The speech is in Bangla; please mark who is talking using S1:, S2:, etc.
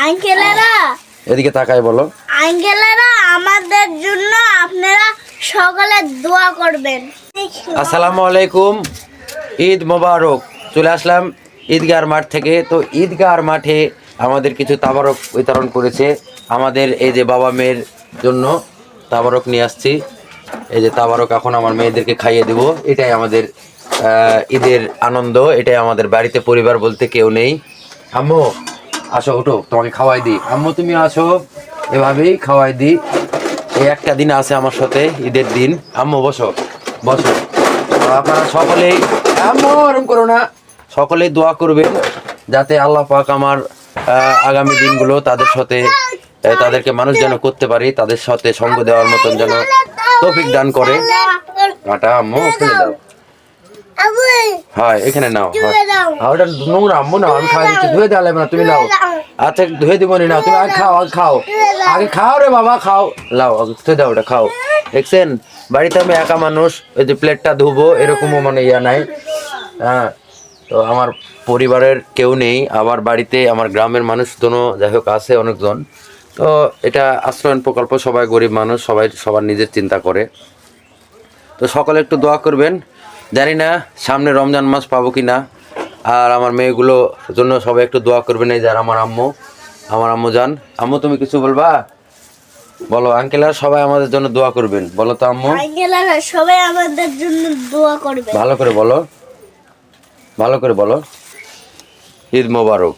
S1: আঙ্কেলেরা
S2: এদিকে তাকায় বলো।
S1: আঙ্কেলেরা আমাদের জন্য আপনারা সকলে দোয়া করবেন।
S2: আসসালামু আলাইকুম, ঈদ মোবারক। চলে আসলাম ঈদগাহ মাঠ থেকে। তো ঈদগাহ মাঠে আমাদের কিছু তাবারক বিতরণ করেছে আমাদের এই যে বাবা মেয়ের জন্য তাবারক নিয়ে আসছি। এই যে তাবারক এখন আমার মেয়েদেরকে খাইয়ে দেব। এটাই আমাদের ঈদের আনন্দ, এটাই আমাদের বাড়িতে পরিবার বলতে কেউ নেই। আম্মু আসো, ওঠো, তোমাকে খাওয়াই দিই। আম্মু তুমি আসো, এভাবেই খাওয়াই দিই। এই একটা দিন আছে আমার সাথে, ঈদের দিন। আম্মু বসো বসো। আপনারা সকলেই, আম্মু ওরকম করো না, সকলেই দোয়া করবেন যাতে আল্লাহ পাক আমার আগামী দিনগুলো তাদের সাথে তাদেরকে মানুষ যেন করতে পারি, তাদের সাথে সঙ্গ দেওয়ার মতন যেন তৌফিক দান করে। আটা আম্মু ফেলে দাও। হ্যাঁ এখানে নাও। ওটা নোংরা আম্মু, নাও, আমি খাওয়া দিচ্ছি। ধুয়ে দেওয়া লাগবে না, তুমি নাও। আচ্ছা ধুয়ে দিব না, তুমি আগে খাও, আগে খাও, আগে খাও রে বাবা, খাও, লাও ধুয়ে দাও, ওটা খাও। দেখছেন বাড়িতে আমি একা মানুষ, ওই যে প্লেটটা ধুবো এরকমও মানে ইয়া নাই। হ্যাঁ, তো আমার পরিবারের কেউ নেই, আবার বাড়িতে আমার গ্রামের মানুষ দোনো যাই হোক আছে অনেকজন। তো এটা আশ্রয়ণ প্রকল্প, সবাই গরিব মানুষ, সবাই সবার নিজের চিন্তা করে। তো সকলে একটু দোয়া করবেন, জানি না সামনে রমজান মাস পাবো কি না। আর আমার মেয়েগুলো জন্য সবাই একটু দোয়া করবেন। এই যার আমার আম্মু জান। আম্মু তুমি কিছু বলবা? বলো। আঙ্কেলরা সবাই আমাদের জন্য দোয়া করবেন, বলো তো আম্মু।
S1: আঙ্কেলেরা সবাই আমাদের জন্য দোয়া করবেন।
S2: ভালো করে বলো, ভালো করে বলো। ঈদ মোবারক।